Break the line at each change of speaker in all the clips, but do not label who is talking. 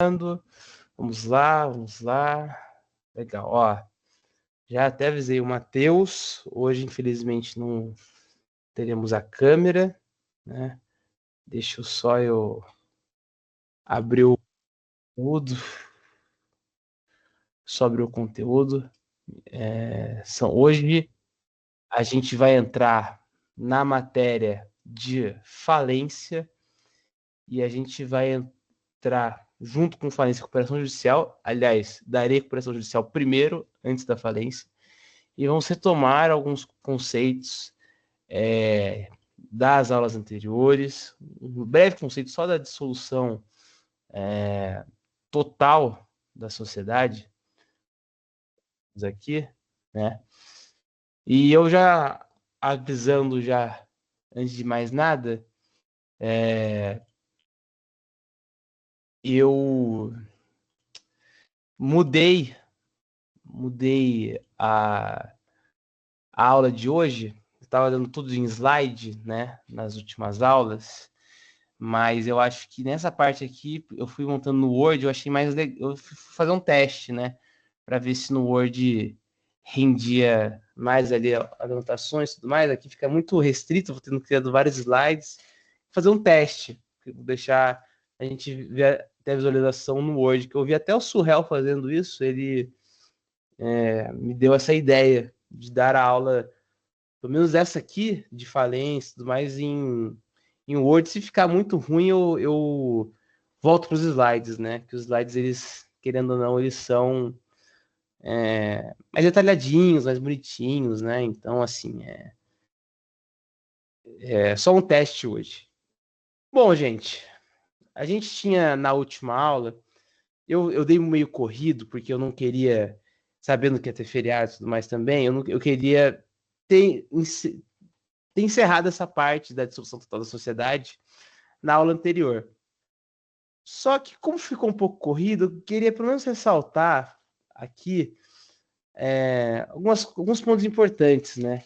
Vamos lá, vamos lá. Legal, ó. Já até avisei o Matheus. Hoje, infelizmente, não teremos a câmera, né? Deixa eu abrir o conteúdo. Sobre o conteúdo. Hoje a gente vai entrar na matéria de falência e a gente vai entrar junto com falência e recuperação judicial. Aliás, darei recuperação judicial primeiro, antes da falência, e vamos retomar alguns conceitos das aulas anteriores, um breve conceito só da dissolução total da sociedade aqui, né? E eu já avisando já, antes de mais nada, eu mudei a aula de hoje. Eu estava dando tudo em slide, né, nas últimas aulas, mas eu acho que nessa parte aqui eu fui montando no Word, eu achei mais legal, eu fui fazer um teste, né, para ver se no Word rendia mais ali as anotações e tudo mais. Aqui fica muito restrito, vou tendo criado vários slides, fazer um teste, vou deixar a gente ver até a visualização no Word, que eu vi até o Surreal fazendo isso. Ele me deu essa ideia de dar a aula, pelo menos essa aqui, de falência e tudo mais, em Word. Se ficar muito ruim, eu volto para os slides, né? Que os slides, eles, querendo ou não, eles são mais detalhadinhos, mais bonitinhos, né? Então, assim, é só um teste hoje. Bom, gente, a gente tinha na última aula, eu dei meio corrido, porque eu não queria, sabendo que ia ter feriado e tudo mais também, eu queria ter encerrado essa parte da dissolução total da sociedade na aula anterior. Só que, como ficou um pouco corrido, eu queria pelo menos ressaltar aqui alguns pontos importantes, né?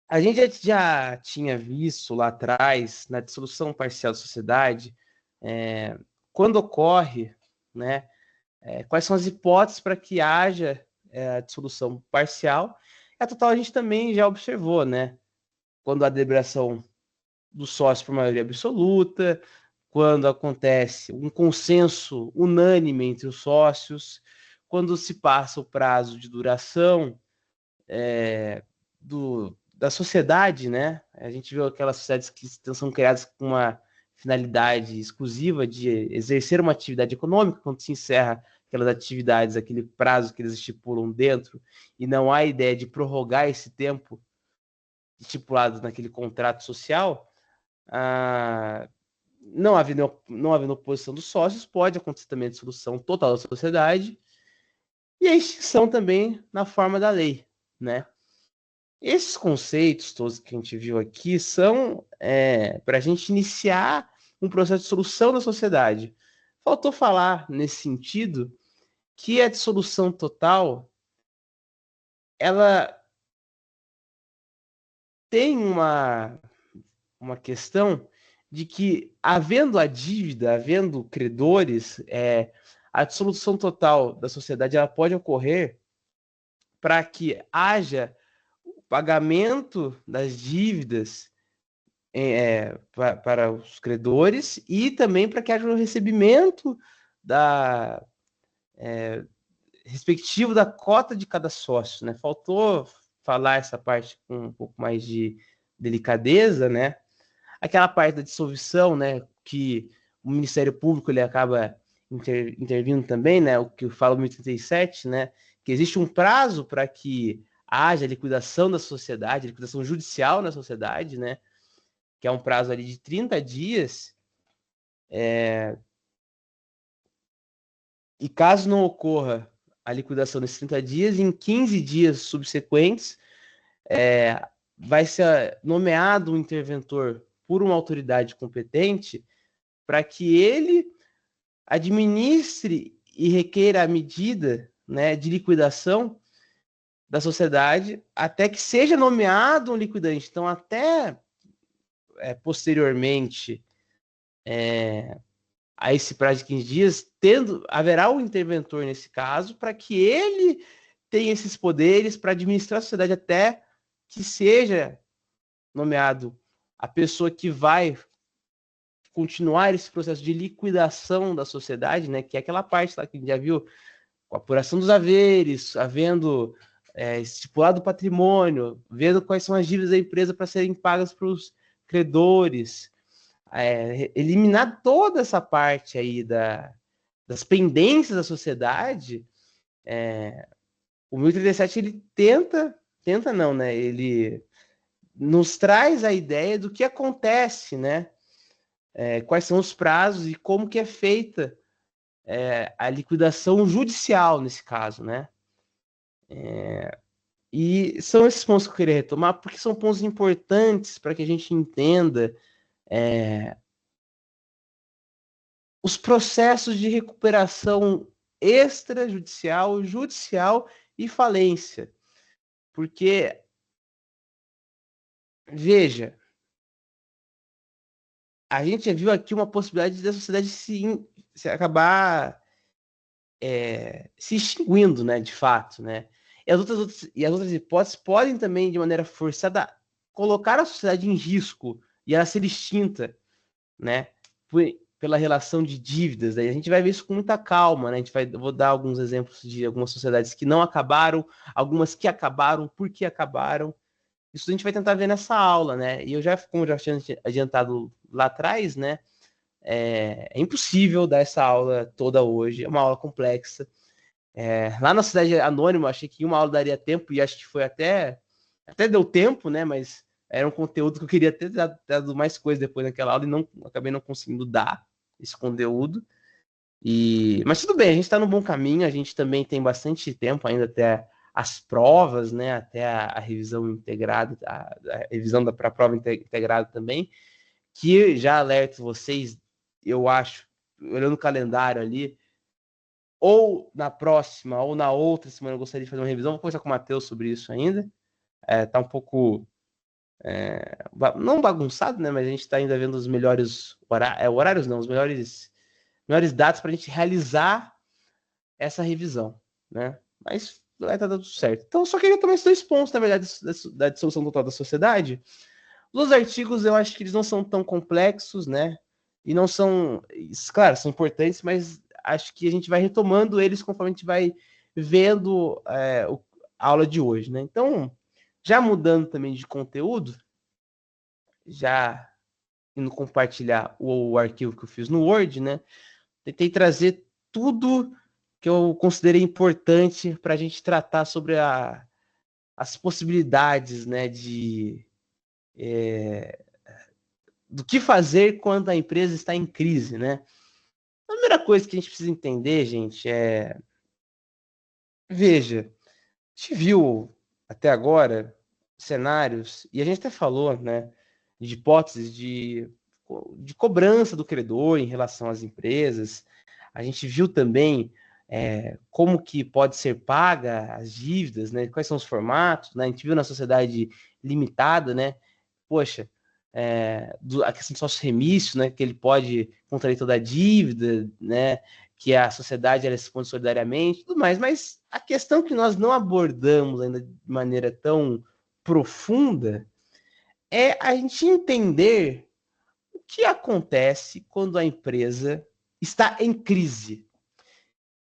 A gente já tinha visto lá atrás, na dissolução parcial da sociedade, quando ocorre, né, quais são as hipóteses para que haja a dissolução parcial. A total a gente também já observou, né? Quando a deliberação do sócio por maioria absoluta, quando acontece um consenso unânime entre os sócios, quando se passa o prazo de duração da sociedade, né? A gente viu aquelas sociedades que são criadas com uma finalidade exclusiva de exercer uma atividade econômica. Quando se encerra aquelas atividades, aquele prazo que eles estipulam dentro, e não há ideia de prorrogar esse tempo estipulado naquele contrato social, não havendo oposição dos sócios, pode acontecer também a dissolução total da sociedade e a extinção também na forma da lei, né? Esses conceitos todos que a gente viu aqui são para a gente iniciar um processo de solução da sociedade. Faltou falar nesse sentido que a dissolução total, ela tem uma questão de que, havendo a dívida, havendo credores, a dissolução total da sociedade ela pode ocorrer para que haja o pagamento das dívidas para os credores e também para que haja o recebimento da respectivo da cota de cada sócio, né? Faltou falar essa parte com um pouco mais de delicadeza, né? Aquela parte da dissolução, né? Que o Ministério Público ele acaba intervindo também, né? O que fala o 1087, né? Que existe um prazo para que haja liquidação da sociedade, liquidação judicial na sociedade, né? Que é um prazo ali de 30 dias, e caso não ocorra a liquidação nesses 30 dias, em 15 dias subsequentes, vai ser nomeado um interventor por uma autoridade competente para que ele administre e requeira a medida, né, de liquidação da sociedade até que seja nomeado um liquidante. Então, até posteriormente a esse prazo de 15 dias, haverá um interventor nesse caso para que ele tenha esses poderes para administrar a sociedade até que seja nomeado a pessoa que vai continuar esse processo de liquidação da sociedade, né? Que é aquela parte lá que a gente já viu, com a apuração dos haveres, havendo estipulado o patrimônio, vendo quais são as dívidas da empresa para serem pagas para os credores, eliminar toda essa parte aí das pendências da sociedade. O 1037 ele tenta não, né? Ele nos traz a ideia do que acontece, né? Quais são os prazos e como que é feita a liquidação judicial nesse caso, né? E são esses pontos que eu queria retomar, porque são pontos importantes para que a gente entenda os processos de recuperação extrajudicial, judicial e falência. Porque, veja, a gente já viu aqui uma possibilidade da sociedade se acabar se extinguindo, né, de fato, né? E as outras hipóteses podem também, de maneira forçada, colocar a sociedade em risco e ela ser extinta, né? Pela relação de dívidas. Daí a gente vai ver isso com muita calma, né? Vou dar alguns exemplos de algumas sociedades que não acabaram, algumas que acabaram, por que acabaram. Isso a gente vai tentar ver nessa aula, né? E como eu já tinha adiantado lá atrás, né? É impossível dar essa aula toda hoje, é uma aula complexa. Lá na Cidade Anônima, achei que uma aula daria tempo, e acho que foi até deu tempo, né? Mas era um conteúdo que eu queria ter dado mais coisa depois naquela aula, e acabei não conseguindo dar esse conteúdo. Mas tudo bem, a gente está no bom caminho, a gente também tem bastante tempo ainda até as provas, né? Até a revisão integrada, a revisão para a prova integrada também, que já alerto vocês, eu acho, olhando o calendário ali, ou na próxima, ou na outra semana eu gostaria de fazer uma revisão. Vou conversar com o Matheus sobre isso ainda. Tá um pouco não bagunçado, né? Mas a gente está ainda vendo os melhores horários, não, os melhores datas para a gente realizar essa revisão, né? Mas vai estar dando certo. Então, eu só queria tomar esses 2 pontos, na verdade, da dissolução total da sociedade. Os artigos, eu acho que eles não são tão complexos, né? E não são, claro, são importantes, mas acho que a gente vai retomando eles conforme a gente vai vendo a aula de hoje, né? Então, já mudando também de conteúdo, já indo compartilhar o arquivo que eu fiz no Word, né? Tentei trazer tudo que eu considerei importante para a gente tratar sobre as possibilidades, né, do que fazer quando a empresa está em crise, né? A primeira coisa que a gente precisa entender, gente, veja, a gente viu até agora cenários, e a gente até falou, né, de hipóteses de cobrança do credor em relação às empresas. A gente viu também como que pode ser paga as dívidas, né? Quais são os formatos, né? A gente viu na sociedade limitada, né? Poxa, a questão do sócio remício, né? Que ele pode contrair toda a dívida, né? Que a sociedade ela responde solidariamente, tudo mais. Mas a questão que nós não abordamos ainda de maneira tão profunda é a gente entender o que acontece quando a empresa está em crise.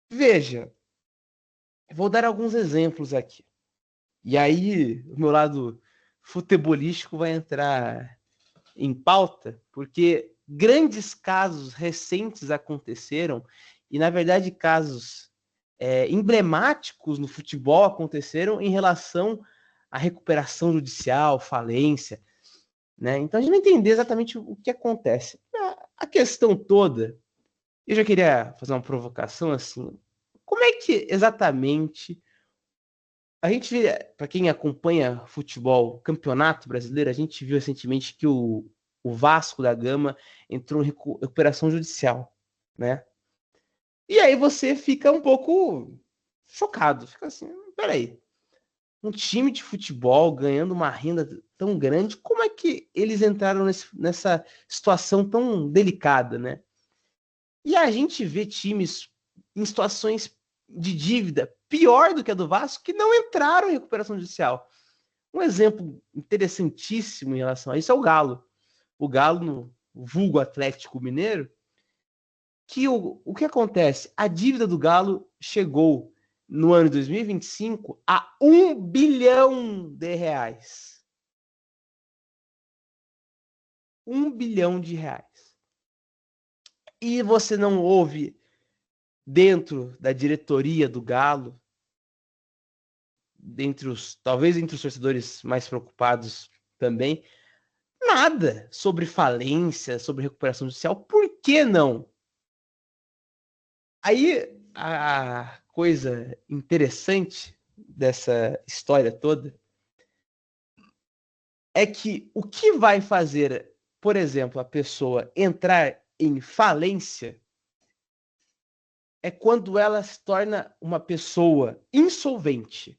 Veja, vou dar alguns exemplos aqui. E aí, o meu lado futebolístico vai entrar em pauta, porque grandes casos recentes aconteceram, e na verdade casos emblemáticos no futebol aconteceram em relação à recuperação judicial, falência, né? Então a gente vai entender exatamente o que acontece. A questão toda, eu já queria fazer uma provocação assim, como é que exatamente a gente vê, para quem acompanha futebol, campeonato brasileiro, a gente viu recentemente que o Vasco da Gama entrou em recuperação judicial, né? E aí você fica um pouco chocado, fica assim, peraí, um time de futebol ganhando uma renda tão grande, como é que eles entraram nessa situação tão delicada, né? E a gente vê times em situações de dívida pior do que a do Vasco que não entraram em recuperação judicial. Um exemplo interessantíssimo em relação a isso é o Galo. O Galo, no vulgo Atlético Mineiro, que o que acontece? A dívida do Galo chegou no ano de 2025 a R$ 1 bilhão. R$ 1 bilhão. E você não ouve dentro da diretoria do Galo, talvez entre os torcedores mais preocupados também, nada sobre falência, sobre recuperação judicial. Por que não? Aí a coisa interessante dessa história toda é que o que vai fazer, por exemplo, a pessoa entrar em falência é quando ela se torna uma pessoa insolvente.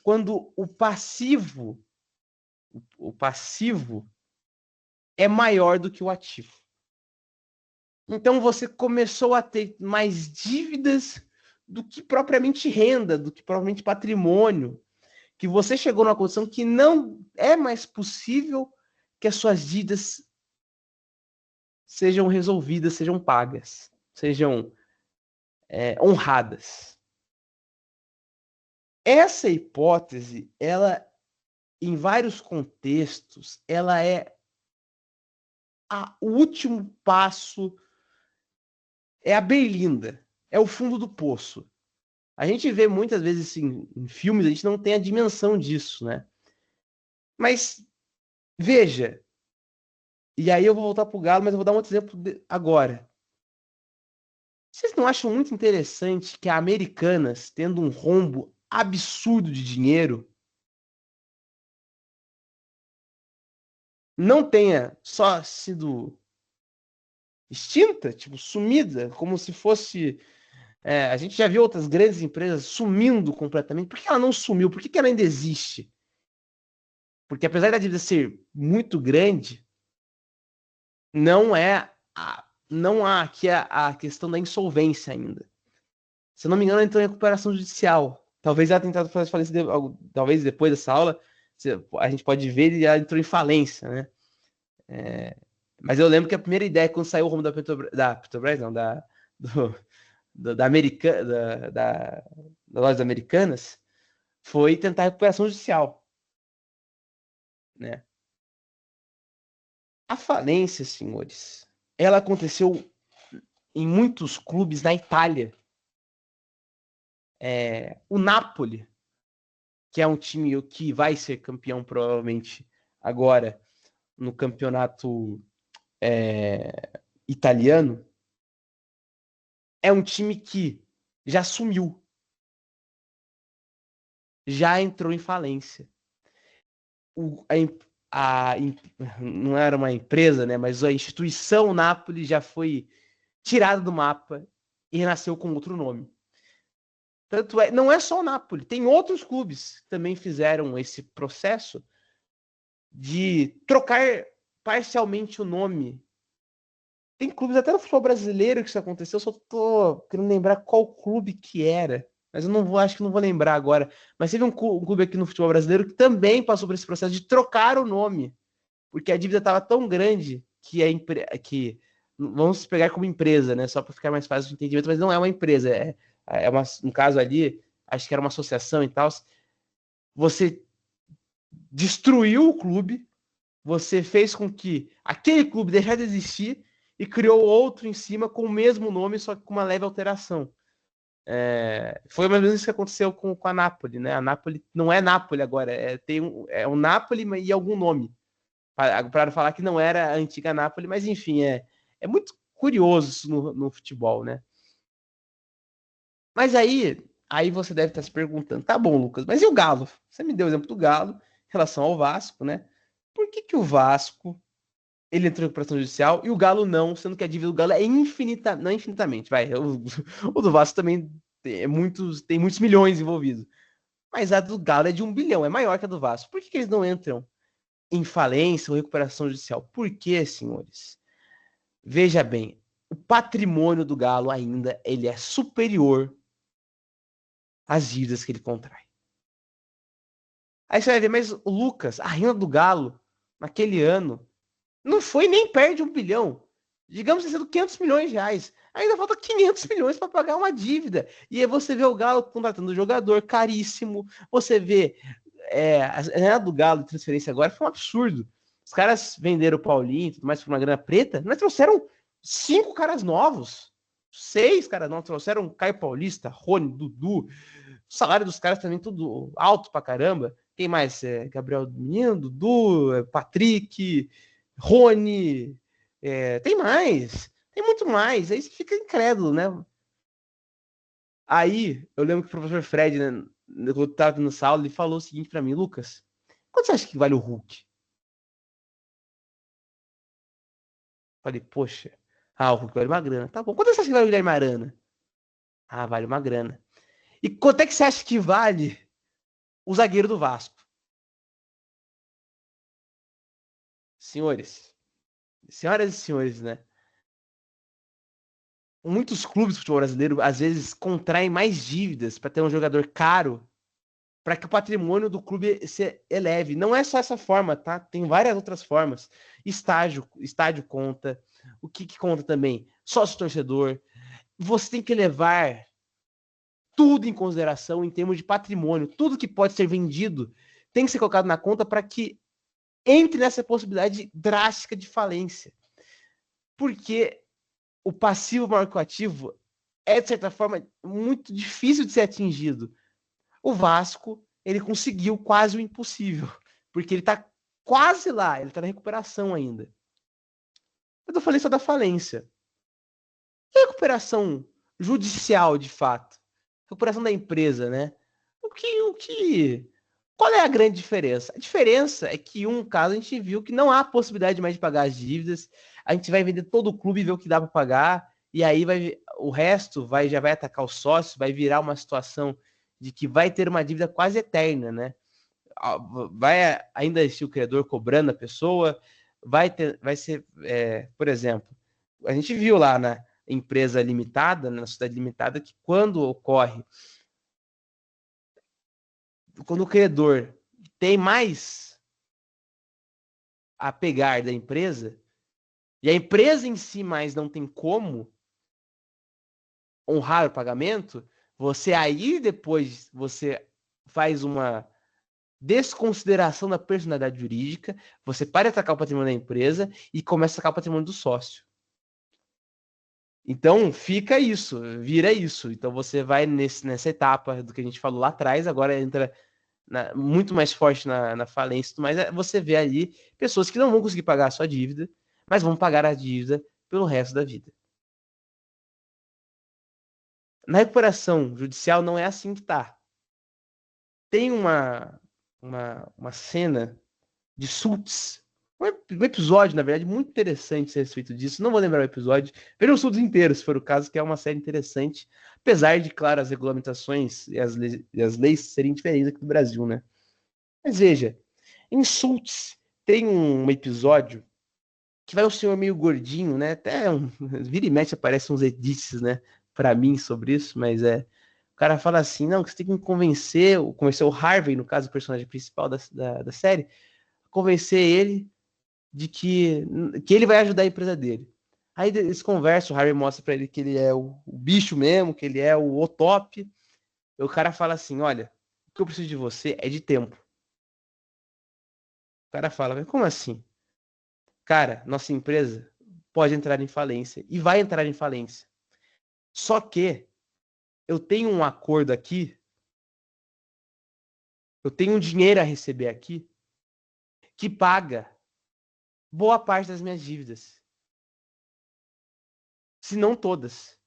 Quando o passivo é maior do que o ativo. Então você começou a ter mais dívidas do que propriamente renda, do que propriamente patrimônio, que você chegou numa condição que não é mais possível que as suas dívidas sejam resolvidas, sejam pagas, sejam honradas. Essa hipótese, ela, em vários contextos, ela é o último passo, é a berlinda, é o fundo do poço. A gente vê muitas vezes assim, em filmes, a gente não tem a dimensão disso, né? Mas veja, e aí eu vou voltar para o Galo, mas eu vou dar um outro exemplo agora. Vocês não acham muito interessante que a Americanas, tendo um rombo absurdo de dinheiro, não tenha só sido extinta, tipo, sumida, como se fosse. A gente já viu outras grandes empresas sumindo completamente. Por que ela não sumiu? Por que ela ainda existe? Porque apesar da dívida ser muito grande, não é não há aqui a questão da insolvência ainda. Se eu não me engano, ela entrou em recuperação judicial. Talvez ela tenha tentado fazer falência, talvez depois dessa aula, a gente pode ver e ela entrou em falência, né? Mas eu lembro que a primeira ideia, quando saiu o rumo da Petrobras, não, da Americana, das lojas americanas, foi tentar recuperação judicial, né? A falência, senhores, ela aconteceu em muitos clubes na Itália. O Napoli, que é um time que vai ser campeão provavelmente agora no campeonato italiano, é um time que já sumiu, já entrou em falência. Não era uma empresa, né? Mas a instituição Napoli já foi tirada do mapa e renasceu com outro nome. Tanto não é só o Napoli, tem outros clubes que também fizeram esse processo de trocar parcialmente o nome. Tem clubes até no futebol brasileiro que isso aconteceu, só tô querendo lembrar qual clube que era. Mas eu não vou, acho que não vou lembrar agora. Mas teve um clube aqui no futebol brasileiro que também passou por esse processo de trocar o nome, porque a dívida estava tão grande que vamos pegar como empresa, né? Só para ficar mais fácil de entendimento, mas não é uma empresa, no caso ali, acho que era uma associação e tal. Você destruiu o clube, você fez com que aquele clube deixasse de existir e criou outro em cima com o mesmo nome, só que com uma leve alteração. Foi mais ou menos isso que aconteceu com a Napoli, né? A Napoli não é Napoli agora, tem um Napoli e algum nome. Para falar que não era a antiga Napoli, mas enfim, é muito curioso isso no futebol, né? Mas aí você deve estar se perguntando, tá bom, Lucas, mas e o Galo? Você me deu o exemplo do Galo em relação ao Vasco, né? Por que o Vasco ele entrou em recuperação judicial e o Galo não, sendo que a dívida do Galo é infinita, não infinitamente, vai. O do Vasco também tem muitos milhões envolvidos. Mas a do Galo é de 1 bilhão, é maior que a do Vasco. Por que eles não entram em falência ou recuperação judicial? Por quê, senhores? Veja bem, o patrimônio do Galo ainda ele é superior às dívidas que ele contrai. Aí você vai ver, mas o Lucas, a renda do Galo, naquele ano, não foi nem perto de 1 bilhão. Digamos que sendo 500 milhões de reais. Ainda falta 500 milhões para pagar uma dívida. E aí você vê o Galo contratando um jogador caríssimo. Você vê a renda do Galo de transferência agora foi um absurdo. Os caras venderam o Paulinho e tudo mais por uma grana preta, mas trouxeram 5 caras novos. 6 caras novos. Trouxeram Caio Paulista, Rony, Dudu. O salário dos caras também tudo alto pra caramba. Quem mais? Gabriel Menino, Dudu, Patrick, Rony. Tem mais. Tem muito mais. Aí você fica incrédulo, né? Aí eu lembro que o professor Fred, né, quando eu tava no sala, ele falou o seguinte pra mim: Lucas, quanto você acha que vale o Hulk? Falei, poxa, o Hulk vale uma grana. Tá bom. Quanto você acha que vale o Guilherme Arana? Vale uma grana. E quanto é que você acha que vale o zagueiro do Vasco? Senhores, senhoras e senhores, né? Muitos clubes do futebol brasileiro às vezes contraem mais dívidas para ter um jogador caro para que o patrimônio do clube se eleve. Não é só essa forma, tá? Tem várias outras formas. Estádio conta. O que conta também? Sócio torcedor. Você tem que levar tudo em consideração em termos de patrimônio. Tudo que pode ser vendido tem que ser colocado na conta para que entre nessa possibilidade drástica de falência. Porque o passivo maior que o ativo é, de certa forma, muito difícil de ser atingido. O Vasco, ele conseguiu quase o impossível, porque ele tá quase lá, ele tá na recuperação ainda. Eu falei só da falência. E a recuperação judicial, de fato? Recuperação da empresa, né? Qual é a grande diferença? A diferença é que, um caso, a gente viu que não há possibilidade mais de pagar as dívidas, a gente vai vender todo o clube e ver o que dá para pagar, e aí o resto já vai atacar os sócios, vai virar uma situação de que vai ter uma dívida quase eterna, né? Vai ainda existir o credor cobrando a pessoa, vai ser, por exemplo, a gente viu lá na empresa limitada, na sociedade limitada, que quando o credor tem mais a pegar da empresa, e a empresa em si mais não tem como honrar o pagamento, você aí depois você faz uma desconsideração da personalidade jurídica, você para de atacar o patrimônio da empresa e começa a atacar o patrimônio do sócio. Então fica isso, vira isso. Então você vai nessa etapa do que a gente falou lá atrás, agora entra muito mais forte na falência, mas você vê ali pessoas que não vão conseguir pagar a sua dívida, mas vão pagar a dívida pelo resto da vida. Na recuperação judicial não é assim que tá. Tem uma cena de Suits, um episódio, na verdade, muito interessante a respeito disso. Não vou lembrar o episódio. Vejam o Suits inteiro, se for o caso, que é uma série interessante, apesar de, claro, as regulamentações e as leis serem diferentes aqui do Brasil, né? Mas veja, em Suits tem um episódio que vai um senhor meio gordinho, né? Vira e mexe aparecem uns edits, né? Pra mim sobre isso, mas o cara fala assim, não, que você tem que convencer o Harvey, no caso, o personagem principal da série, convencer ele de que ele vai ajudar a empresa dele. Aí eles conversam, o Harvey mostra pra ele que ele é o bicho mesmo, que ele é o top. E o cara fala assim, olha, o que eu preciso de você é de tempo. O cara fala, mas como assim? Cara, nossa empresa pode entrar em falência e vai entrar em falência. Só que eu tenho um acordo aqui, eu tenho um dinheiro a receber aqui que paga boa parte das minhas dívidas, se não todas.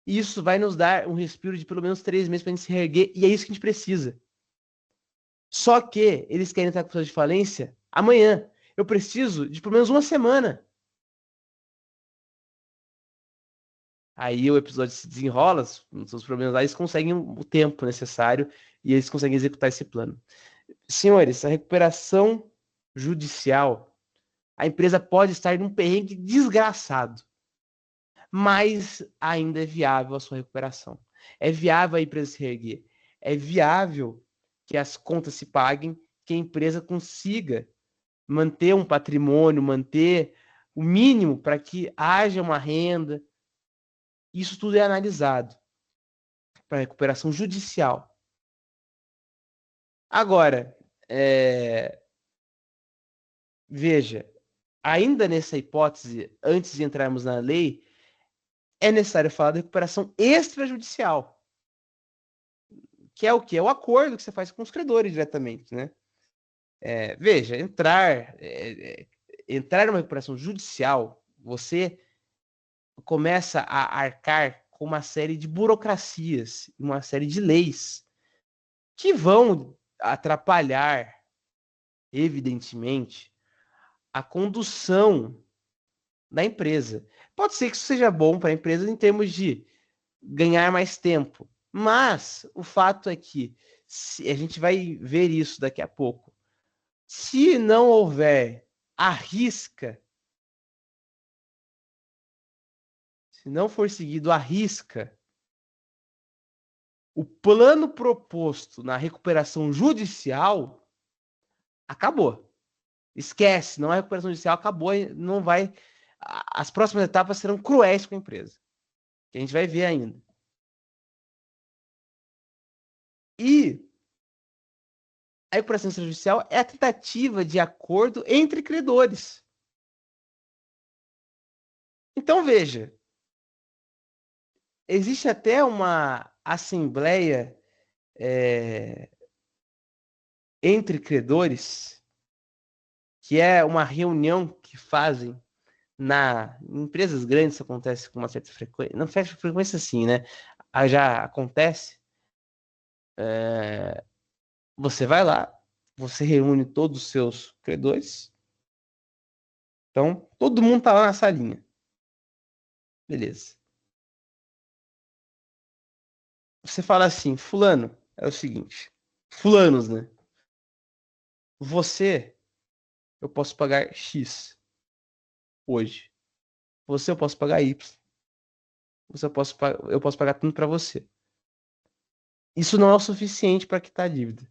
E isso vai nos dar um respiro de pelo menos 3 meses para a gente se reerguer, e é isso que a gente precisa. Só que eles querem entrar com processo de falência amanhã. Eu preciso de pelo menos uma semana. Aí o episódio se desenrola, os problemas lá, eles conseguem o tempo necessário e eles conseguem executar esse plano. Senhores, a recuperação judicial, a empresa pode estar num perrengue desgraçado. mais ainda é viável a sua recuperação. É viável a empresa se reerguer. É viável que as contas se paguem, que a empresa consiga manter um patrimônio, manter o mínimo para que haja uma renda. Isso tudo é analisado para recuperação judicial. Agora, veja, ainda nessa hipótese, antes de entrarmos na lei, é necessário falar da recuperação extrajudicial, que é o quê? É o acordo que você faz com os credores diretamente, né? Veja, entrar numa recuperação judicial, você começa a arcar com uma série de burocracias, uma série de leis que vão atrapalhar, evidentemente, a condução da empresa. Pode ser que isso seja bom para a empresa em termos de ganhar mais tempo, mas o fato é que a gente vai ver isso daqui a pouco. Se não houver a risca, se não for seguido a risca, o plano proposto na recuperação judicial acabou. Esquece, não é recuperação judicial, acabou, não vai. As próximas etapas serão cruéis com a empresa, que a gente vai ver ainda. E a recuperação extrajudicial é a tentativa de acordo entre credores. Então, veja, existe até uma assembleia entre credores, que é uma reunião que fazem em empresas grandes, isso acontece com uma certa frequência, não certa frequência assim, né? Já acontece. Você vai lá, você reúne todos os seus credores. Então, todo mundo tá lá na salinha. Beleza. Você fala assim, fulano, é o seguinte. Fulanos, né? Você, eu posso pagar X hoje. Você, eu posso pagar Y. Eu posso pagar tudo para você. Isso não é o suficiente para quitar a dívida.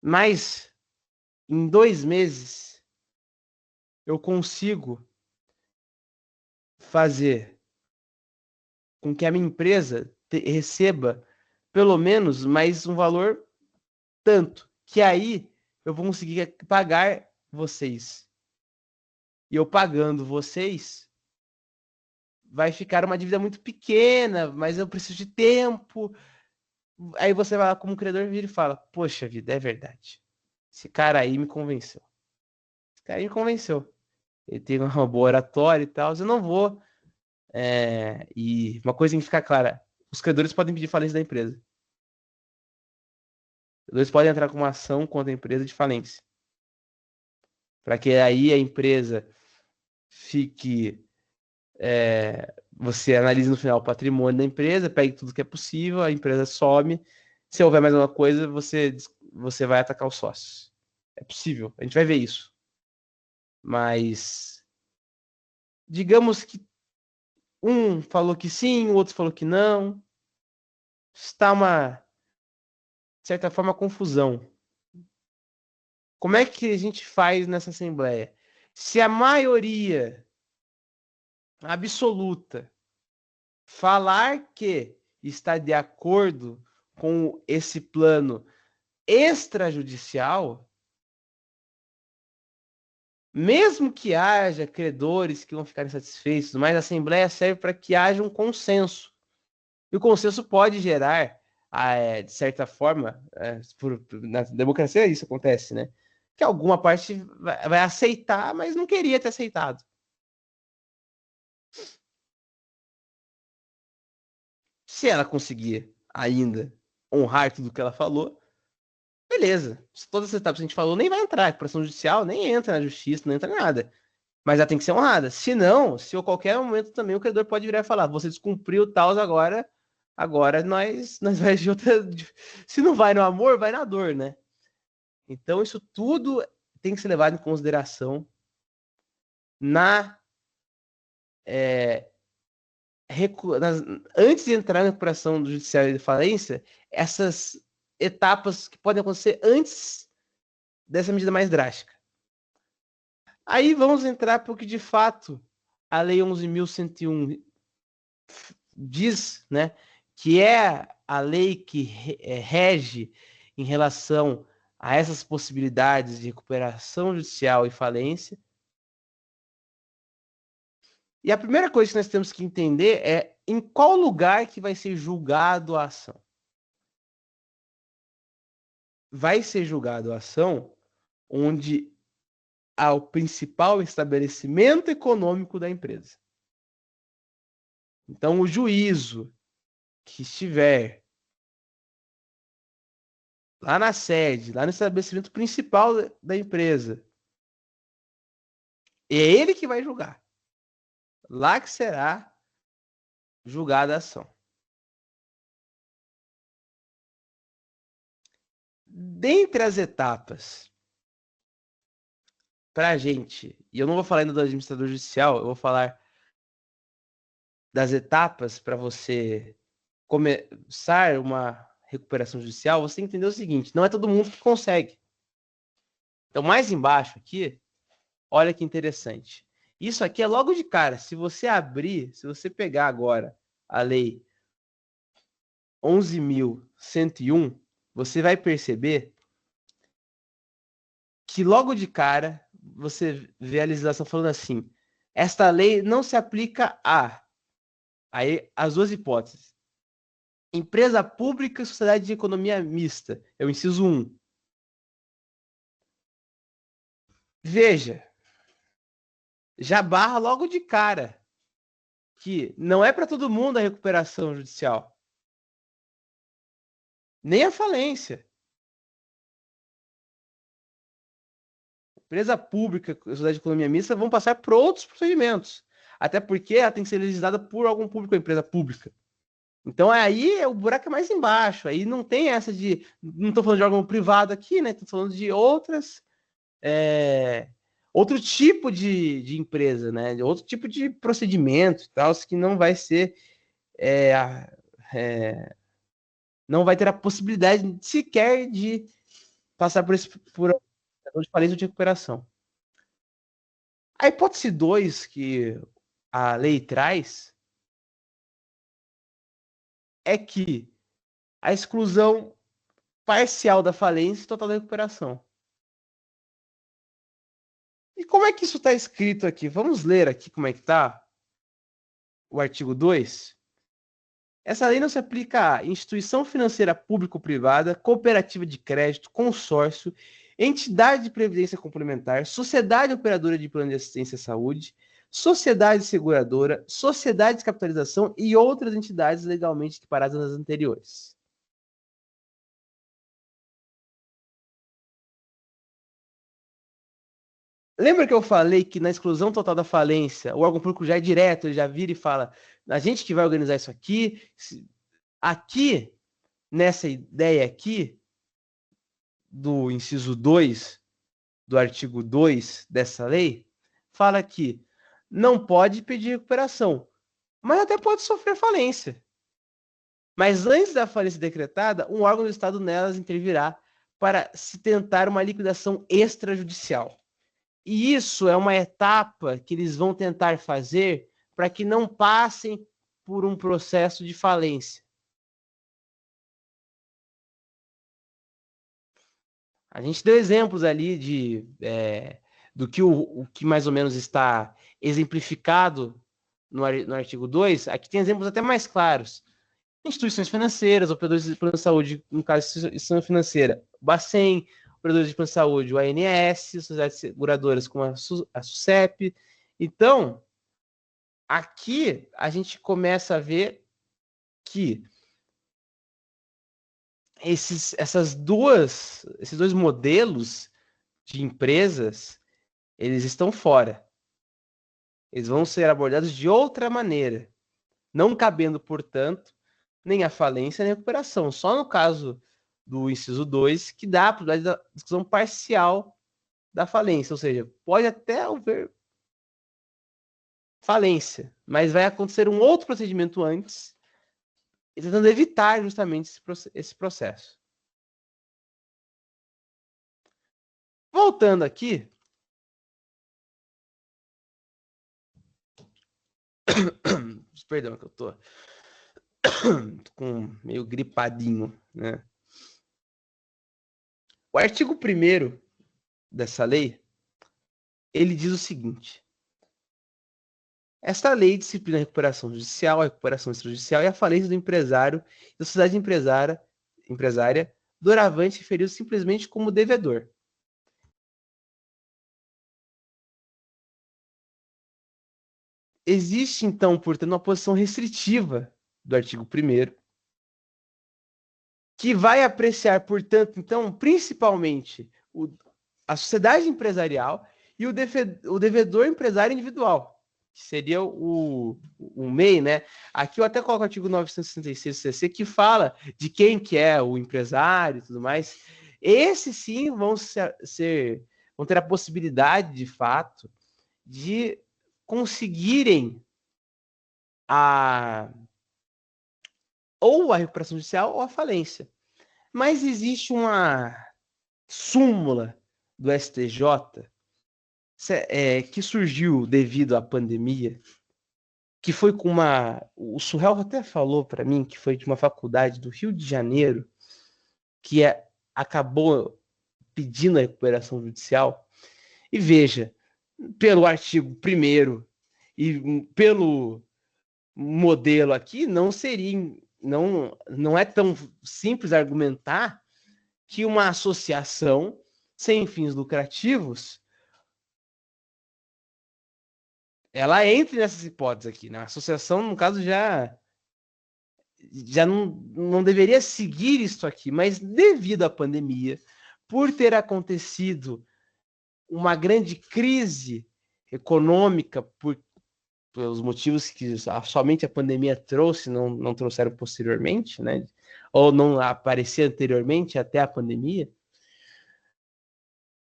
Mas, em 2 meses, eu consigo fazer com que a minha empresa receba pelo menos mais um valor tanto, que aí eu vou conseguir pagar vocês. E eu pagando vocês, vai ficar uma dívida muito pequena, mas eu preciso de tempo. Aí você vai lá como credor vira e fala, poxa vida, é verdade. Esse cara aí me convenceu. Esse cara aí me convenceu. Ele tem uma boa oratória e tal, eu não vou. E uma coisa tem que ficar clara, os credores podem pedir falência da empresa. Os credores podem entrar com uma ação contra a empresa de falência. Para que aí a empresa fique você analisa no final o patrimônio da empresa, pegue tudo que é possível, a empresa some. Se houver mais alguma coisa, você vai atacar os sócios. É possível, a gente vai ver isso. Mas digamos que um falou que sim, o outro falou que não. Está uma, de certa forma, confusão. Como é que a gente faz nessa assembleia? Se a maioria absoluta falar que está de acordo com esse plano extrajudicial, mesmo que haja credores que vão ficar insatisfeitos, mas a Assembleia serve para que haja um consenso. E o consenso pode gerar, de certa forma, na democracia isso acontece, né? Que alguma parte vai aceitar, mas não queria ter aceitado. Se ela conseguir ainda honrar tudo que ela falou, beleza. Se todas as etapas que a gente falou nem vai entrar, a recuperação judicial nem entra na justiça, não entra em nada. Mas ela tem que ser honrada. Se não, se a qualquer momento também o credor pode virar e falar, você descumpriu tal, agora nós vai de outra. Se não vai no amor, vai na dor, né? Então isso tudo tem que ser levado em consideração na antes de entrar na recuperação do judiciário de falência, essas etapas que podem acontecer antes dessa medida mais drástica. Aí vamos entrar para o que de fato a Lei 11.101 diz, né, que é a lei que rege em relação a essas possibilidades de recuperação judicial e falência. E a primeira coisa que nós temos que entender é em qual lugar que vai ser julgado a ação. Vai ser julgado a ação onde há o principal estabelecimento econômico da empresa. Então, o juízo que estiver lá na sede, lá no estabelecimento principal da empresa, é ele que vai julgar. Lá que será julgada a ação. Dentre as etapas, para a gente, e eu não vou falar ainda do administrador judicial, eu vou falar das etapas para você começar uma recuperação judicial, você tem que entender o seguinte, não é todo mundo que consegue. Então, mais embaixo aqui, olha que interessante. Isso aqui é logo de cara. Se você abrir, se você pegar agora a lei 11.101, você vai perceber que logo de cara você vê a legislação falando assim: esta lei não se aplica a aí as duas hipóteses. Empresa pública e sociedade de economia mista. É o inciso 1. Veja, já barra logo de cara que não é para todo mundo a recuperação judicial. Nem a falência. Empresa pública e sociedade de economia mista vão passar por outros procedimentos. Até porque ela tem que ser legislada por algum público ou empresa pública. Então aí o buraco é mais embaixo. Aí não tem essa de. Não estou falando de órgão privado aqui, né? Estou falando de outras. Outro tipo de empresa, né? De outro tipo de procedimento e tal, que não vai ser. Não vai ter a possibilidade sequer de passar por esse. Por de falência de recuperação. A hipótese 2 que a lei traz é que a exclusão parcial da falência e total da recuperação. E como é que isso está escrito aqui? Vamos ler aqui como é que está o artigo 2. Essa lei não se aplica a instituição financeira público-privada, cooperativa de crédito, consórcio, entidade de previdência complementar, sociedade operadora de plano de assistência à saúde, sociedade seguradora, sociedade de capitalização e outras entidades legalmente equiparadas às anteriores. Lembra que eu falei que na exclusão total da falência, o órgão público já é direto, ele já vira e fala, a gente que vai organizar isso aqui. Aqui, nessa ideia aqui, do inciso 2 do artigo 2 dessa lei, fala que não pode pedir recuperação, mas até pode sofrer falência. Mas antes da falência decretada, um órgão do Estado nelas intervirá para se tentar uma liquidação extrajudicial. E isso é uma etapa que eles vão tentar fazer para que não passem por um processo de falência. A gente deu exemplos ali do que o que mais ou menos está exemplificado no artigo 2. Aqui tem exemplos até mais claros. Instituições financeiras, operadores de plano de saúde, no caso, instituição financeira, o Bacen, operadores de plano de saúde, o ANS, sociedades seguradoras como a SUSEP. Então, aqui a gente começa a ver que esses dois modelos de empresas, eles estão fora. Eles vão ser abordados de outra maneira, não cabendo, portanto, nem a falência nem a recuperação. Só no caso do inciso 2 que dá a possibilidade da discussão parcial da falência, ou seja, pode até haver falência, mas vai acontecer um outro procedimento antes, tentando evitar justamente esse processo. Voltando aqui, perdão que eu tô com meio gripadinho, né? O artigo 1º dessa lei, ele diz o seguinte: esta lei disciplina a recuperação judicial, a recuperação extrajudicial e a falência do empresário e da sociedade empresária doravante referido simplesmente como devedor. Existe, então, portanto, uma posição restritiva do artigo 1º, que vai apreciar, portanto, então, principalmente a sociedade empresarial e o devedor empresário individual, que seria o MEI, né? Aqui eu até coloco o artigo 966 do CC, que fala de quem que é o empresário e tudo mais. Esses sim vão ter a possibilidade, de fato, de conseguirem ou a recuperação judicial ou a falência. Mas existe uma súmula do STJ que surgiu devido à pandemia, que foi com o Surreal até falou para mim que foi de uma faculdade do Rio de Janeiro, que acabou pedindo a recuperação judicial. E veja, pelo artigo 1º e pelo modelo aqui, não é tão simples argumentar que uma associação sem fins lucrativos ela entre nessas hipóteses aqui, né? A associação, no caso, já não deveria seguir isso aqui, mas devido à pandemia, por ter acontecido uma grande crise econômica, pelos motivos que somente a pandemia trouxe, não trouxeram posteriormente, né? Ou não aparecia anteriormente até a pandemia,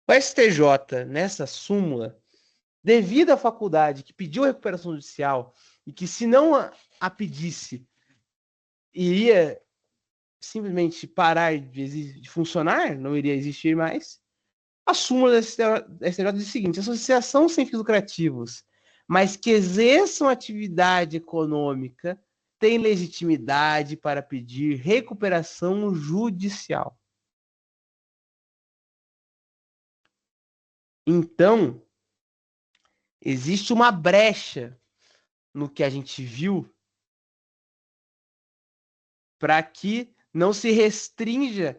o STJ, nessa súmula, devido à faculdade que pediu a recuperação judicial e que, se não a pedisse, iria simplesmente parar de funcionar, não iria existir mais, a súmula da STJ diz o seguinte: associação sem fins lucrativos, mas que exerçam atividade econômica, tem legitimidade para pedir recuperação judicial. Então, existe uma brecha no que a gente viu para que não se restrinja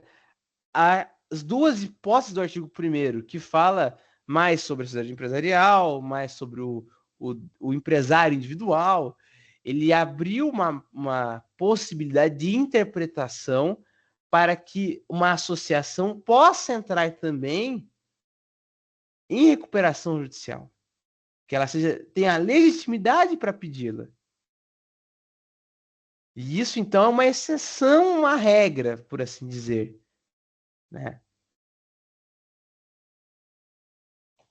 as duas hipóteses do artigo 1º, que fala mais sobre a sociedade empresarial, mais sobre o empresário individual. Ele abriu uma possibilidade de interpretação para que uma associação possa entrar também em recuperação judicial, que ela tenha legitimidade para pedi-la. E isso, então, é uma exceção à regra, por assim dizer, né?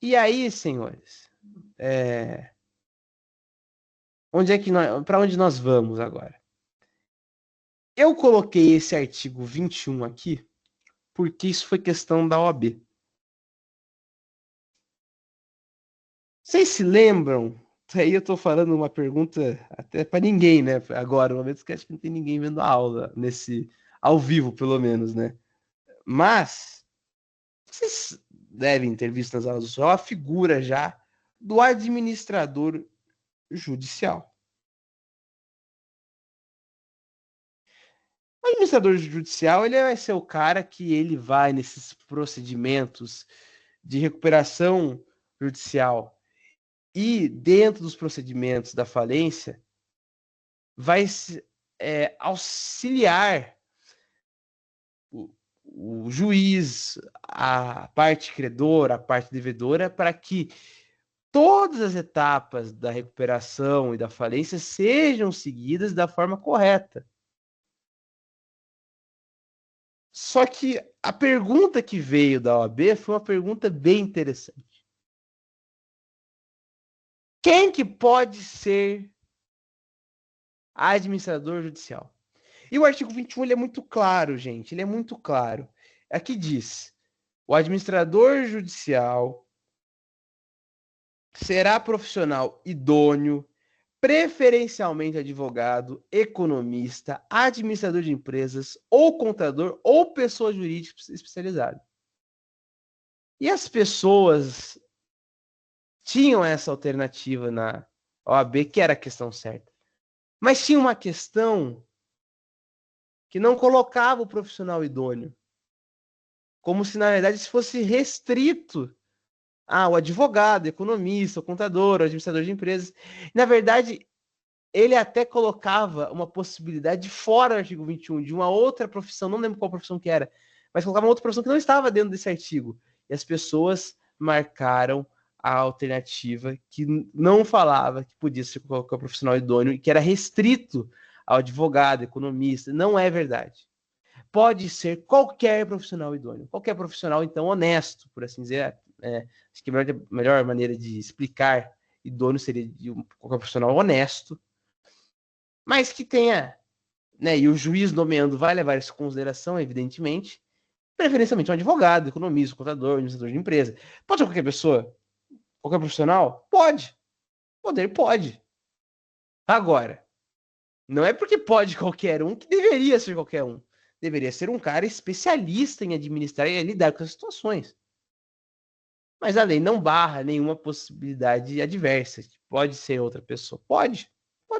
E aí, senhores, para onde nós vamos agora? Eu coloquei esse artigo 21 aqui porque isso foi questão da OAB. Vocês se lembram? Aí eu estou falando uma pergunta até para ninguém, né? Agora, no momento que acho que não tem ninguém vendo a aula, ao vivo, pelo menos, né? Mas vocês devem ter visto nas aulas do SOL a figura já do administrador judicial. O administrador judicial, ele vai ser o cara que ele vai nesses procedimentos de recuperação judicial e dentro dos procedimentos da falência vai auxiliar o juiz, a parte credora, a parte devedora, para que todas as etapas da recuperação e da falência sejam seguidas da forma correta. Só que a pergunta que veio da OAB foi uma pergunta bem interessante. Quem que pode ser administrador judicial? E o artigo 21 ele é muito claro, gente. Ele é muito claro. Aqui diz: o administrador judicial será profissional idôneo, preferencialmente advogado, economista, administrador de empresas, ou contador, ou pessoa jurídica especializada. E as pessoas tinham essa alternativa na OAB, que era a questão certa. Mas tinha uma questão que não colocava o profissional idôneo. Como se, na verdade, isso fosse restrito ao advogado, economista, o contador, o administrador de empresas. Na verdade, ele até colocava uma possibilidade fora do artigo 21, de uma outra profissão, não lembro qual profissão que era, mas colocava uma outra profissão que não estava dentro desse artigo. E as pessoas marcaram a alternativa que não falava que podia ser qualquer profissional idôneo e que era restrito ao advogado, economista. Não é verdade. Pode ser qualquer profissional idôneo, qualquer profissional, então, honesto, por assim dizer. Acho que a melhor maneira de explicar idôneo seria de qualquer profissional honesto, mas que tenha, né, e o juiz nomeando vai levar isso em consideração, evidentemente, preferencialmente um advogado, economista, contador, administrador de empresa. Pode ser qualquer pessoa? Qualquer profissional? Pode. Poder pode. Agora, não é porque pode qualquer um que deveria ser qualquer um. Deveria ser um cara especialista em administrar e lidar com as situações. Mas a lei não barra nenhuma possibilidade adversa. Pode ser outra pessoa? Pode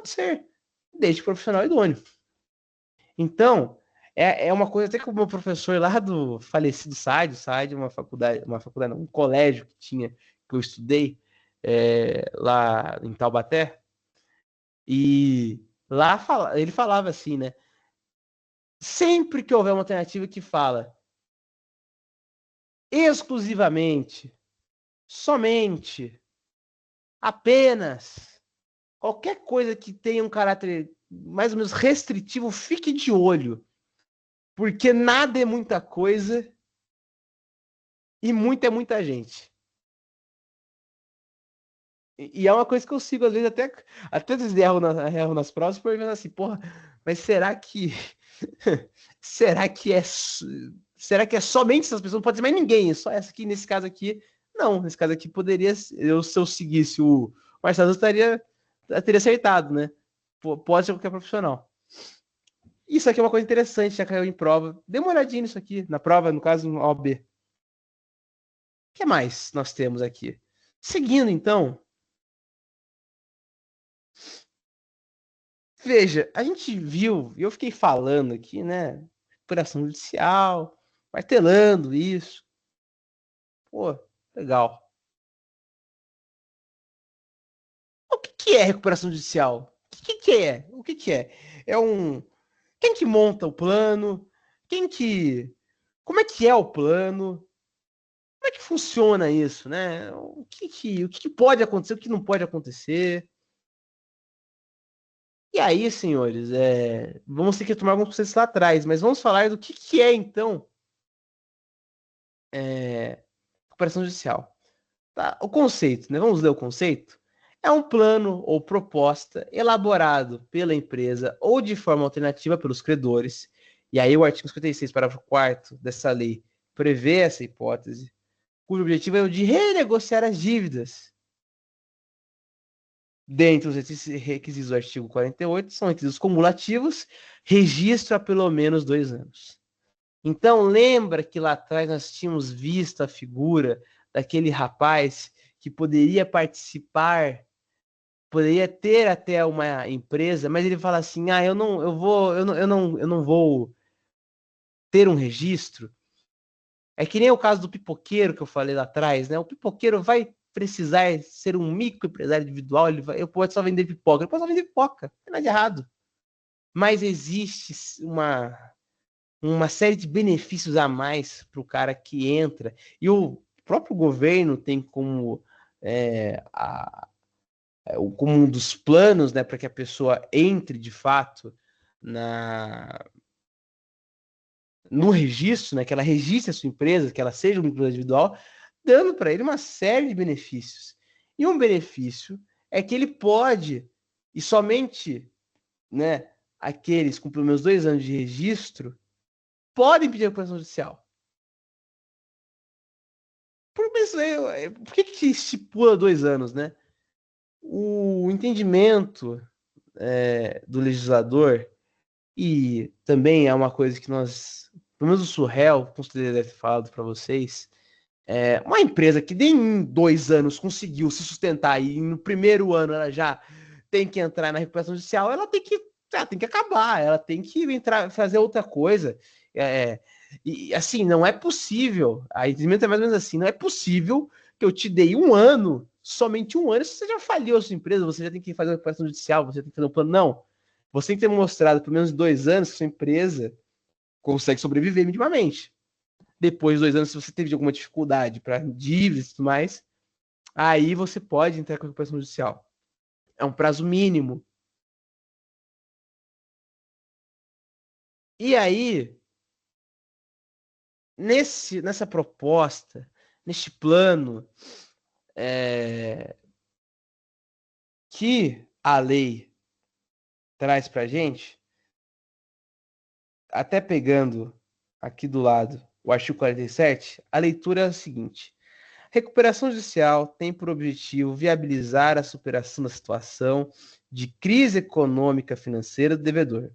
ser. Desde que profissional idôneo. Então, é uma coisa até que o meu professor lá do falecido SAID, uma faculdade não, um colégio que tinha, que eu estudei lá em Taubaté, e lá ele falava assim, né? Sempre que houver uma alternativa que fala exclusivamente, somente, apenas, qualquer coisa que tenha um caráter mais ou menos restritivo, fique de olho, porque nada é muita coisa e muito é muita gente. E é uma coisa que eu sigo, às vezes, até erro nas provas, perguntando assim, porra, mas será que. será que é. Será que é somente essas pessoas? Não pode ser mais ninguém, só essa aqui, nesse caso aqui. Não, nesse caso aqui poderia. Se eu seguisse o Marcelo, eu teria acertado, né? Pode ser qualquer profissional. Isso aqui é uma coisa interessante, já caiu em prova. Dê uma olhadinha nisso aqui, na prova, no caso, no OB. O que mais nós temos aqui? Seguindo, então. Veja, a gente viu, e eu fiquei falando aqui, né? Recuperação judicial, martelando isso. Pô, legal. O que que é recuperação judicial? O que é? O que que é? É um. Quem que monta o plano? Quem que. Como é que é o plano? Como é que funciona isso, né? O que pode acontecer, o que não pode acontecer? E aí, senhores, vamos ter que tomar alguns processos lá atrás, mas vamos falar do que é, então, recuperação judicial. Tá? O conceito, né? Vamos ler o conceito? É um plano ou proposta elaborado pela empresa ou de forma alternativa pelos credores. E aí o artigo 56, parágrafo 4º dessa lei prevê essa hipótese, cujo objetivo é o de renegociar as dívidas. Dentre os requisitos do artigo 48, são requisitos cumulativos, registro há pelo menos 2 anos. Então, lembra que lá atrás nós tínhamos visto a figura daquele rapaz que poderia participar, poderia ter até uma empresa, mas ele fala assim: "Ah, eu não vou ter um registro". É que nem o caso do pipoqueiro que eu falei lá atrás, né? O pipoqueiro vai precisar ser um microempresário individual, eu posso só vender pipoca, ele pode só vender pipoca, não tem nada de errado. Mas existe uma série de benefícios a mais para o cara que entra. E o próprio governo tem como, como um dos planos, né, para que a pessoa entre de fato no registro, né, que ela registre a sua empresa, que ela seja uma empresa individual, dando para ele uma série de benefícios. E um benefício é que ele pode, e somente, né, aqueles com pelo menos 2 anos de registro podem pedir recuperação judicial. Por que estipula 2 anos, né? O entendimento do legislador, e também é uma coisa que nós, pelo menos o Surreal, considero deve ter falado para vocês, uma empresa que nem em 2 anos conseguiu se sustentar e no primeiro ano ela já tem que entrar na recuperação judicial, ela tem que acabar, ela tem que entrar, fazer outra coisa. E assim, não é possível, a entendimento é mais ou menos assim, não é possível que eu te dei 1 ano, somente 1 ano, se você já faliu a sua empresa, você já tem que fazer a recuperação judicial, você tem que fazer um plano. Não. Você tem que ter mostrado pelo menos 2 anos que sua empresa consegue sobreviver minimamente. Depois de 2 anos, se você teve alguma dificuldade para dívidas e tudo mais, aí você pode entrar com a recuperação judicial. É um prazo mínimo. E aí, nessa proposta, neste plano que a lei traz para a gente, até pegando aqui do lado o artigo 47, a leitura é a seguinte: recuperação judicial tem por objetivo viabilizar a superação da situação de crise econômica financeira do devedor,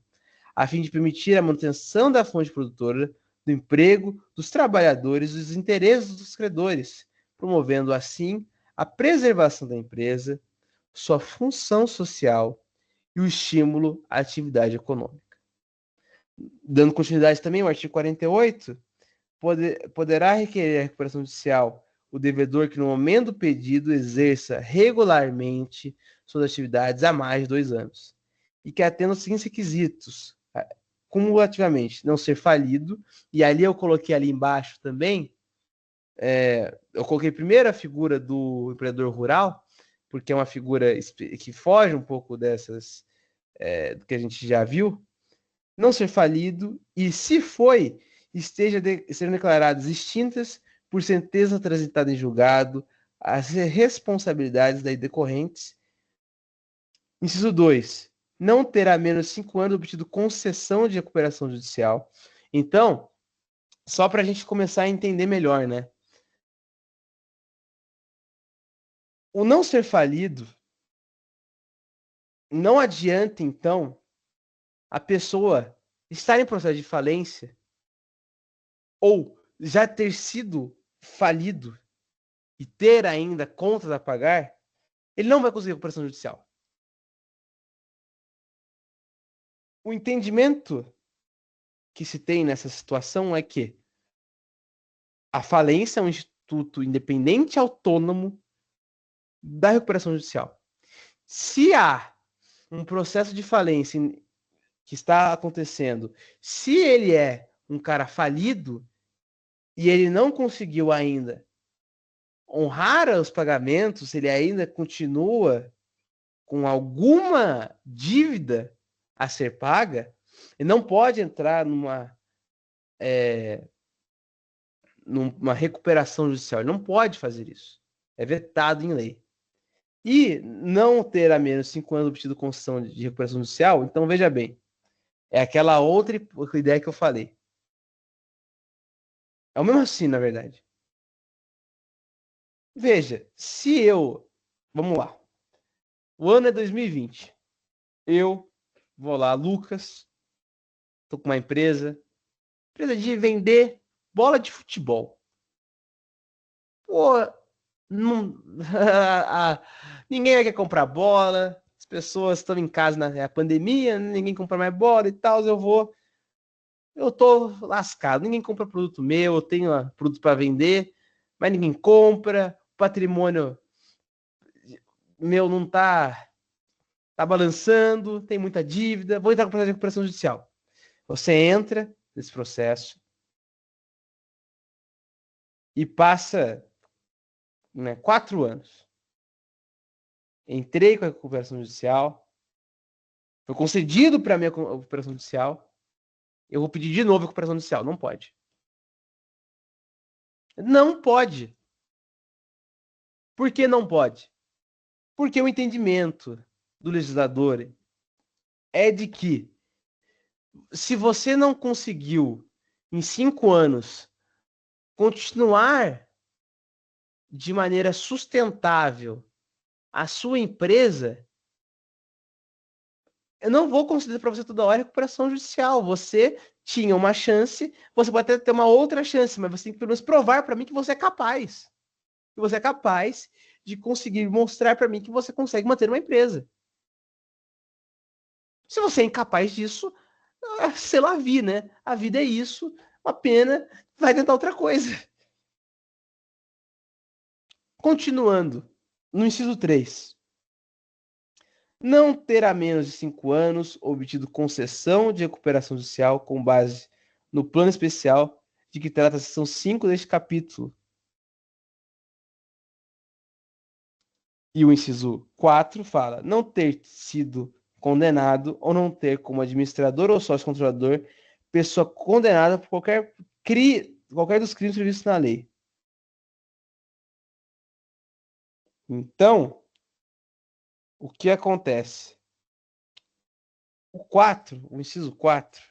a fim de permitir a manutenção da fonte produtora, do emprego, dos trabalhadores e dos interesses dos credores, promovendo assim a preservação da empresa, sua função social e o estímulo à atividade econômica. Dando continuidade também ao artigo 48, poderá requerer a recuperação judicial o devedor que, no momento do pedido, exerça regularmente suas atividades há mais de 2 anos e que atenda os seguintes requisitos: cumulativamente, não ser falido, e ali eu coloquei ali embaixo também, eu coloquei primeiro a figura do empreendedor rural, porque é uma figura que foge um pouco dessas, do que a gente já viu, não ser falido, e se foi, sejam declaradas extintas por sentença transitada em julgado as responsabilidades daí decorrentes. Inciso 2. Não terá menos de 5 anos obtido concessão de recuperação judicial. Então, só para a gente começar a entender melhor, né? O não ser falido não adianta, então, a pessoa estar em processo de falência ou já ter sido falido e ter ainda contas a pagar, ele não vai conseguir recuperação judicial. O entendimento que se tem nessa situação é que a falência é um instituto independente e autônomo da recuperação judicial. Se há um processo de falência que está acontecendo, se ele é um cara falido e ele não conseguiu ainda honrar os pagamentos, ele ainda continua com alguma dívida a ser paga, ele não pode entrar numa recuperação judicial. Ele não pode fazer isso. É vetado em lei. E não ter a menos 5 anos obtido concessão de recuperação judicial, então veja bem, é aquela outra ideia que eu falei. É o mesmo assim, na verdade. Veja, se eu. Vamos lá. O ano é 2020. Eu vou lá, Lucas, tô com uma empresa de vender bola de futebol. Pô, não, ninguém quer comprar bola, as pessoas estão em casa na pandemia, ninguém compra mais bola e tal, eu tô lascado, ninguém compra produto meu, eu tenho produto para vender, mas ninguém compra, o patrimônio meu não tá balançando, tem muita dívida, vou entrar com o processo de recuperação judicial. Você entra nesse processo e passa, né, 4 anos. Entrei com a recuperação judicial, foi concedido para mim a recuperação judicial, eu vou pedir de novo a recuperação judicial. Não pode. Não pode. Por que não pode? Porque o entendimento do legislador é de que se você não conseguiu, em 5 anos, continuar de maneira sustentável a sua empresa, eu não vou conceder para você toda hora recuperação judicial. Você tinha uma chance, você pode até ter uma outra chance, mas você tem que pelo menos provar para mim que você é capaz. Que você é capaz de conseguir mostrar para mim que você consegue manter uma empresa. Se você é incapaz disso, sei lá, né? A vida é isso, uma pena, vai tentar outra coisa. Continuando, no inciso 3. Não terá menos de 5 anos obtido concessão de recuperação judicial com base no plano especial de que trata a seção 5 deste capítulo. E o inciso 4 fala: não ter sido condenado ou não ter como administrador ou sócio controlador pessoa condenada por qualquer dos crimes previstos na lei. Então, o que acontece? O inciso 4,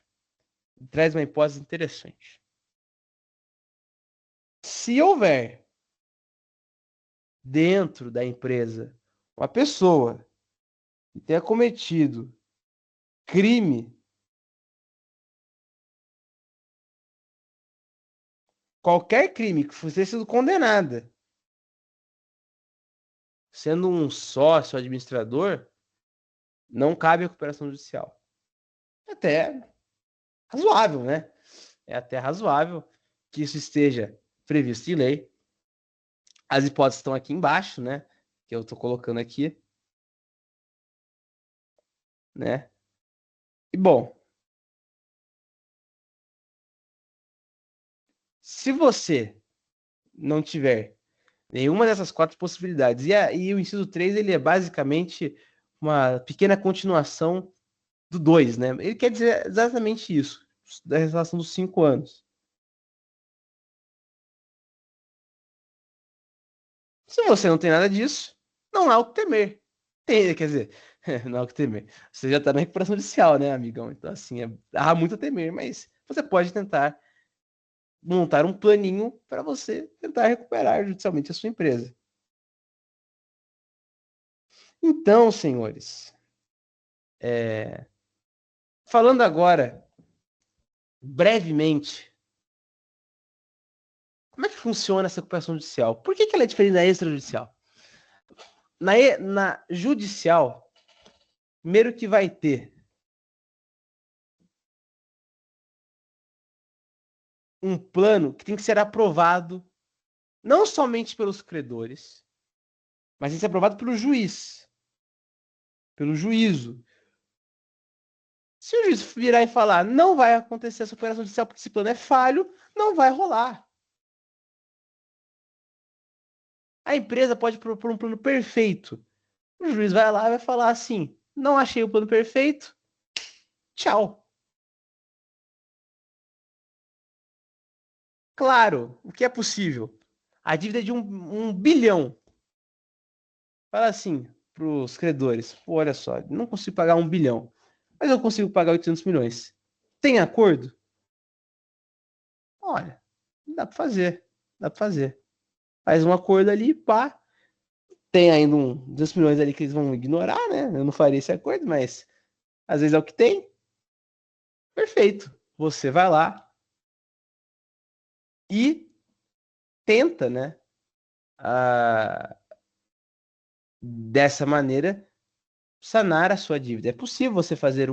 traz uma hipótese interessante. Se houver dentro da empresa uma pessoa que tenha cometido crime, qualquer crime que fosse sido condenada, sendo um sócio administrador, não cabe recuperação judicial. É até razoável, né? É até razoável que isso esteja previsto em lei. As hipóteses estão aqui embaixo, né? Que eu estou colocando aqui, né? E bom, se você não tiver nenhuma dessas 4 possibilidades, e o inciso 3 ele é basicamente uma pequena continuação do 2, né? Ele quer dizer exatamente isso, da relação dos 5 anos. Se você não tem nada disso, não há o que temer. Quer dizer, não há o que temer. Você já está na recuperação judicial, né, amigão? Então, assim, há muito a temer, mas você pode tentar montar um planinho para você tentar recuperar judicialmente a sua empresa. Então, senhores, falando agora brevemente, como é que funciona essa recuperação judicial? Por que ela é diferente da extrajudicial? Na judicial, primeiro que vai ter um plano que tem que ser aprovado não somente pelos credores, mas tem que ser aprovado pelo juiz, pelo juízo. Se o juiz virar e falar não vai acontecer essa operação judicial porque esse plano é falho, não vai rolar. A empresa pode propor um plano perfeito. O juiz vai lá e vai falar assim: não achei o plano perfeito, tchau. Claro, o que é possível? A dívida é de 1 bilhão. Fala assim para os credores: pô, olha só, não consigo pagar 1 bilhão, mas eu consigo pagar 800 milhões. Tem acordo? Olha, dá para fazer, dá para fazer. Faz um acordo ali, pá. Tem ainda 200 milhões ali que eles vão ignorar, né? Eu não faria esse acordo, mas às vezes é o que tem. Perfeito. Você vai lá e tenta, né? A, dessa maneira, sanar a sua dívida. É possível você fazer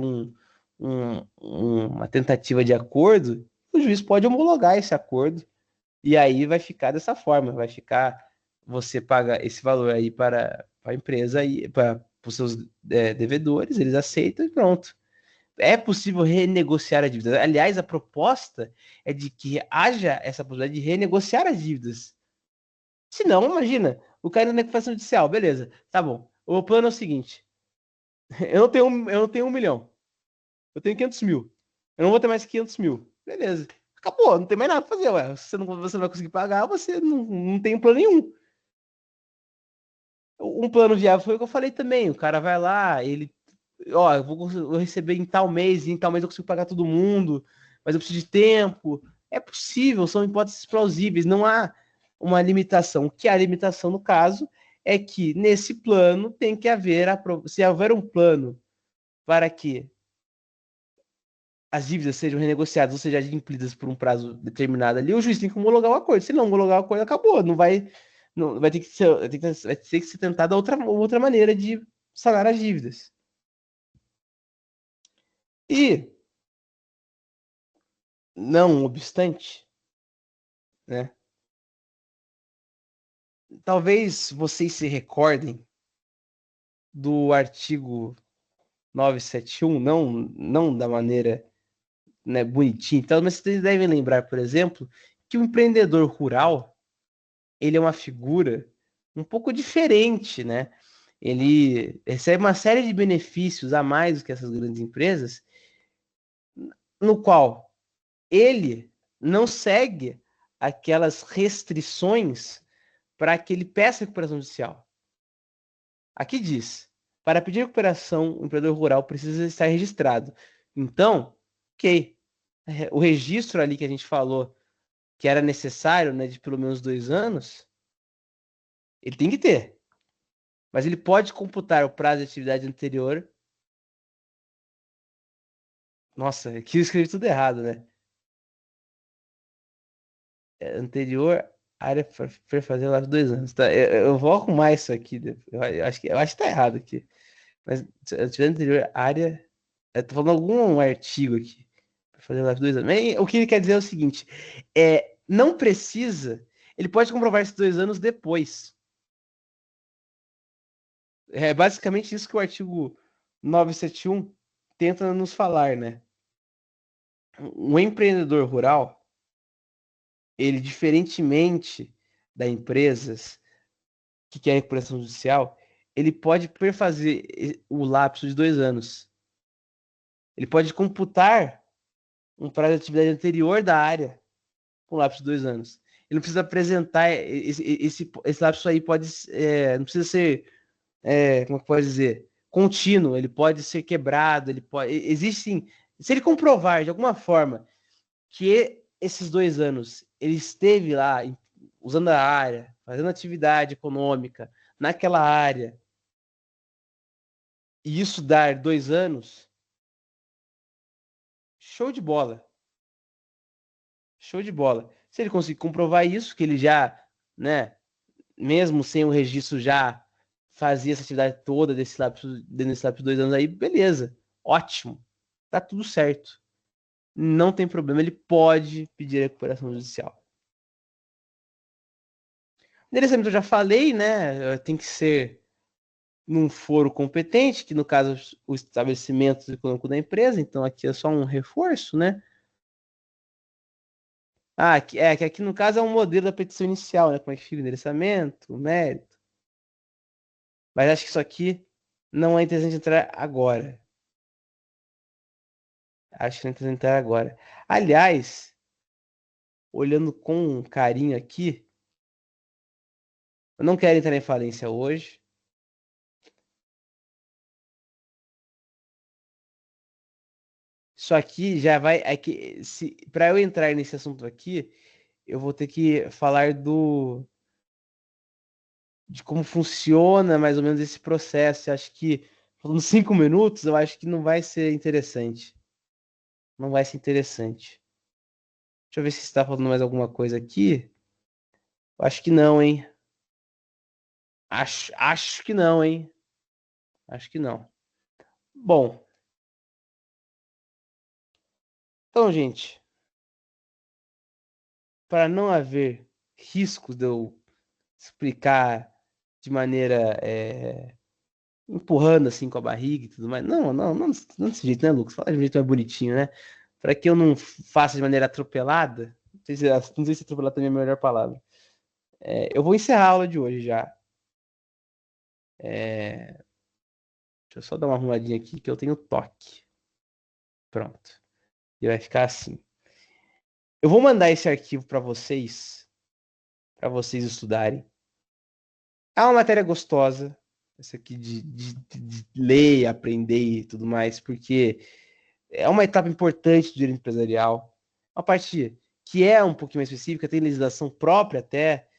uma tentativa de acordo, o juiz pode homologar esse acordo, e aí vai ficar dessa forma, vai ficar, você paga esse valor aí para a empresa e para os seus devedores, eles aceitam e pronto. É possível renegociar a dívida. Aliás, a proposta é de que haja essa possibilidade de renegociar as dívidas. Se não, imagina, o cara na negociação judicial, beleza, tá bom. O plano é o seguinte: eu não tenho 1 milhão, eu tenho 500 mil. Eu não vou ter mais 500 mil. Beleza. Acabou, não tem mais nada pra fazer, ué. Você não vai conseguir pagar, você não tem plano nenhum. Um plano viável foi o que eu falei também. O cara vai lá, ele, ó, vou receber em tal mês, e em tal mês eu consigo pagar todo mundo, mas eu preciso de tempo. É possível, são hipóteses plausíveis, não há uma limitação. O que há limitação no caso é que nesse plano tem que haver, se houver um plano para que as dívidas sejam renegociadas, ou seja, adimplidas por um prazo determinado ali, o juiz tem que homologar o acordo. Se não homologar o acordo, acabou. Não vai ter que ser, vai ter que ser tentada outra maneira de sanar as dívidas. E, não obstante, né? Talvez vocês se recordem do artigo 971, não da maneira, né, bonitinha, então, mas vocês devem lembrar, por exemplo, que o empreendedor rural ele é uma figura um pouco diferente, né? Ele recebe uma série de benefícios a mais do que essas grandes empresas, no qual ele não segue aquelas restrições para que ele peça recuperação judicial. Aqui diz: para pedir recuperação, o empreendedor rural precisa estar registrado. Então, ok. O registro ali que a gente falou que era necessário, né, de pelo menos 2 anos, ele tem que ter. Mas ele pode computar o prazo de atividade anterior. Nossa, aqui eu escrevi tudo errado, né? Anterior área para fazer lá 2 anos. Tá? Eu vou arrumar isso aqui. Eu acho que tá errado aqui. Mas atividade anterior área. Eu tô falando algum artigo aqui. Para fazer lá 2 anos. Mas, o que ele quer dizer é o seguinte: não precisa. Ele pode comprovar esses 2 anos depois. É basicamente isso que o artigo 971 tenta nos falar, né? Um empreendedor rural, ele, diferentemente das empresas que querem recuperação judicial, ele pode perfazer o lapso de 2 anos. Ele pode computar um prazo de atividade anterior da área com lapso de 2 anos. Ele não precisa apresentar esse lapso aí pode não precisa ser como é que pode dizer, contínuo. Ele pode ser quebrado. Ele pode existem, se ele comprovar de alguma forma que esses 2 anos ele esteve lá usando a área, fazendo atividade econômica naquela área, e isso dar 2 anos, show de bola. Show de bola. Se ele conseguir comprovar isso, que ele já, né, mesmo sem o registro, já fazia essa atividade toda desse lapso de 2 anos aí, beleza. Ótimo. Tá tudo certo. Não tem problema. Ele pode pedir recuperação judicial. Endereçamento eu já falei, né? Tem que ser num foro competente, que no caso o estabelecimento econômico da empresa, então aqui é só um reforço, né? Ah, que aqui no caso é um modelo da petição inicial, né? Como é que fica o endereçamento, o mérito. Mas acho que isso aqui não é interessante entrar agora. Acho que não é interessante entrar agora. Aliás, olhando com carinho aqui, eu não quero entrar em falência hoje. Isso aqui já vai. Para eu entrar nesse assunto aqui, eu vou ter que falar de como funciona mais ou menos esse processo. Eu acho que, falando 5 minutos, eu acho que não vai ser interessante. Não vai ser interessante. Deixa eu ver se está falando mais alguma coisa aqui. Eu acho que não, hein? Acho que não, hein? Acho que não. Bom, então, gente, para não haver riscos de eu explicar de maneira empurrando assim com a barriga e tudo mais. Não desse jeito, né, Lucas? Fala de um jeito mais bonitinho, né? Para que eu não faça de maneira atropelada. Não sei se atropelada também é a melhor palavra. Eu vou encerrar a aula de hoje já. Deixa eu só dar uma arrumadinha aqui que eu tenho toque. Pronto. E vai ficar assim. Eu vou mandar esse arquivo para vocês estudarem. É uma matéria gostosa, essa aqui de ler, aprender e tudo mais, porque é uma etapa importante do direito empresarial. Uma parte que é um pouquinho mais específica, tem legislação própria até,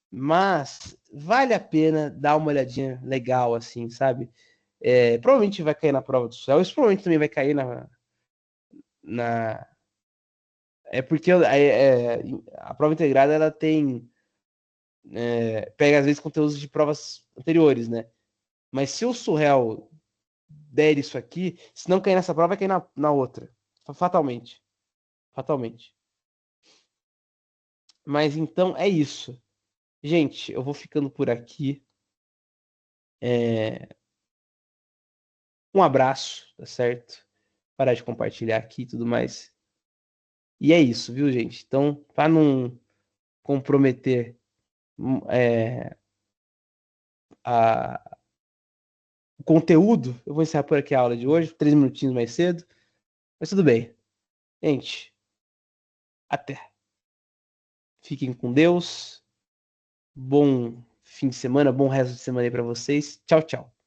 mas vale a pena dar uma olhadinha legal, assim, sabe? Provavelmente vai cair na prova do céu, isso provavelmente também vai cair na... É porque a prova integrada, ela tem... pega, às vezes, conteúdos de provas anteriores, né? Mas se o Surreal der isso aqui, se não cair nessa prova, vai cair na outra. Fatalmente. Fatalmente. Mas então é isso. Gente, eu vou ficando por aqui. É, Um abraço, tá certo? Parar de compartilhar aqui e tudo mais. E é isso, viu, gente? Então, para não comprometer é, o conteúdo, eu vou encerrar por aqui a aula de hoje, 3 minutinhos mais cedo. Mas tudo bem. Gente, até. Fiquem com Deus. Bom fim de semana, bom resto de semana aí para vocês. Tchau, tchau.